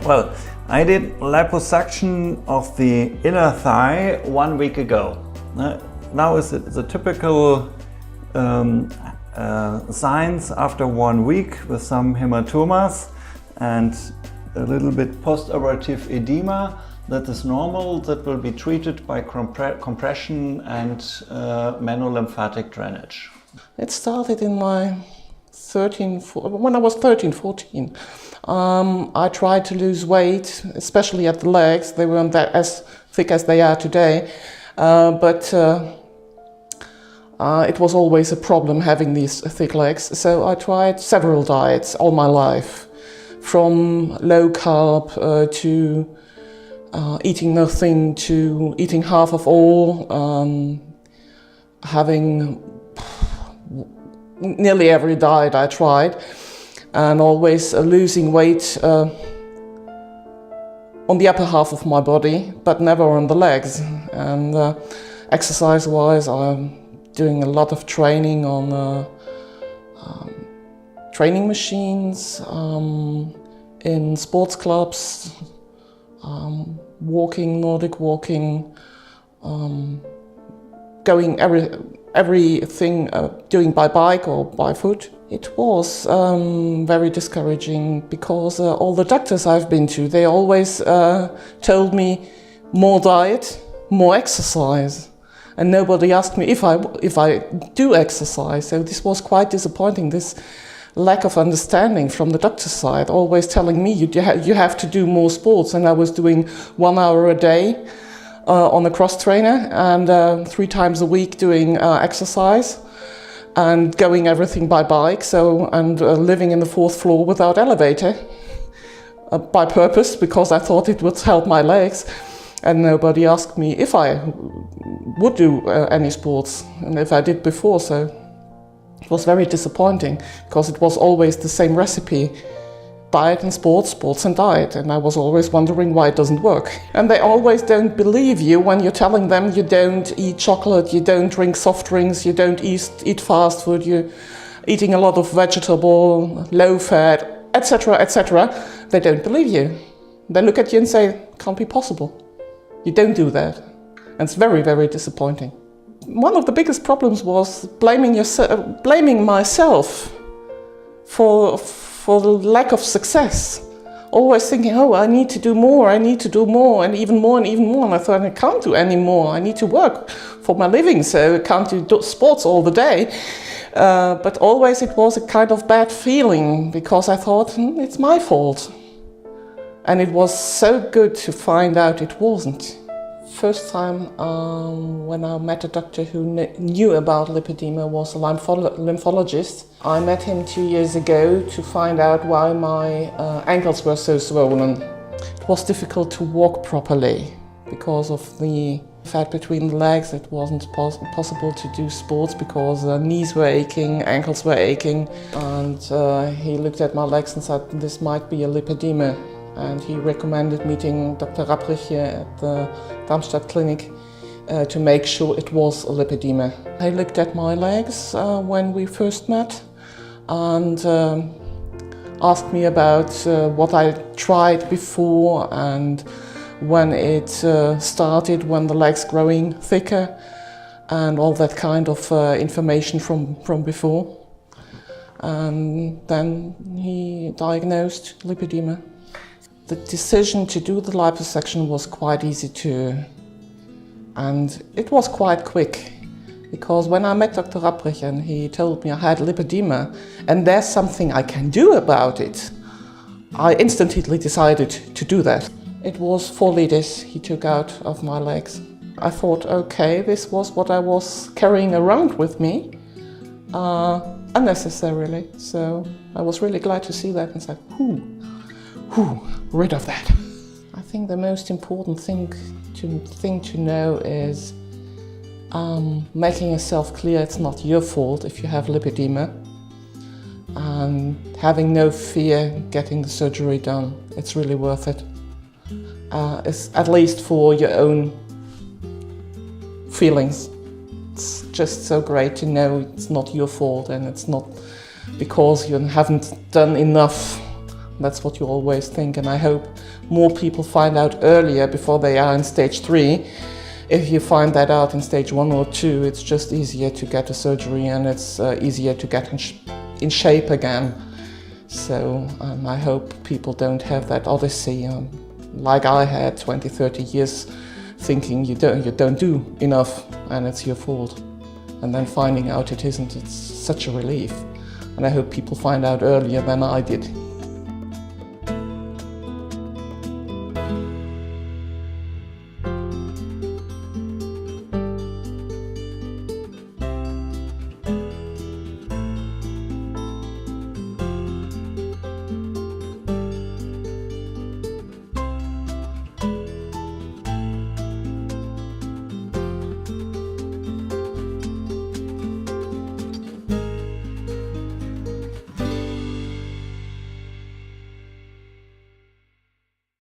Well, I did liposuction of the inner thigh 1 week ago. Now it's a typical signs after 1 week with some hematomas and a little bit post-operative edema. That is normal. That will be treated by compression and manual lymphatic drainage. It started in my when I was 13, 14. I tried to lose weight, especially at the legs. They weren't that as thick as they are today, but it was always a problem having these thick legs. So I tried several diets all my life, from low carb to eating nothing to eating half of all, having nearly every diet I tried, and always losing weight on the upper half of my body, but never on the legs. And exercise-wise, I'm doing a lot of training on training machines, in sports clubs, walking, Nordic walking, going everything doing by bike or by foot. It was very discouraging because all the doctors I've been to, they always told me more diet, more exercise, and nobody asked me if I do exercise. So this was quite disappointing, this lack of understanding from the doctor's side, always telling me you have to do more sports, and I was doing 1 hour a day on a cross trainer and 3 times a week doing exercise and going everything by bike, and living in the 4th floor without elevator by purpose, because I thought it would help my legs, and nobody asked me if I would do any sports and if I did before. So it was very disappointing because it was always the same recipe: diet and sports, sports and diet, and I was always wondering why it doesn't work. And they always don't believe you when you're telling them you don't eat chocolate, you don't drink soft drinks, you don't eat fast food, you're eating a lot of vegetable, low fat, etc., etc. They don't believe you. They look at you and say, can't be possible. You don't do that. And it's very, very disappointing. One of the biggest problems was blaming myself for the lack of success. Always thinking, oh, I need to do more, and even more and even more. And I thought, I can't do any more. I need to work for my living, so I can't do sports all the day. But always it was a kind of bad feeling, because I thought, it's my fault. And it was so good to find out it wasn't. First time when I met a doctor who knew about lipedema was a lymphologist. I met him 2 years ago to find out why my ankles were so swollen. It was difficult to walk properly because of the fat between the legs. It wasn't possible to do sports because knees were aching, ankles were aching. And he looked at my legs and said, this might be a lipedema. And he recommended meeting Dr. RAPPRICH here at the Darmstadt clinic to make sure it was a lipedema. He looked at my legs when we first met and asked me about what I tried before and when it started, when the legs growing thicker, and all that kind of information from before. And then he diagnosed lipedema. The decision to do the liposuction was quite easy too, and it was quite quick, because when I met Dr. RAPPRICH and he told me I had lipedema and there's something I can do about it, I instantly decided to do that. It was 4 liters he took out of my legs. I thought, okay, this was what I was carrying around with me unnecessarily, so I was really glad to see that and said, rid of that. I think the most important thing to know is making yourself clear it's not your fault if you have lipedema, and having no fear getting the surgery done. It's really worth it. It's at least for your own feelings. It's just so great to know it's not your fault and it's not because you haven't done enough That's what you always think, and I hope more people find out earlier before they are in stage 3. If you find that out in stage 1 or 2, it's just easier to get a surgery and it's easier to get in shape again. So I hope people don't have that odyssey like I had 20, 30 years thinking you don't do enough and it's your fault. And then finding out it isn't, it's such a relief. And I hope people find out earlier than I did.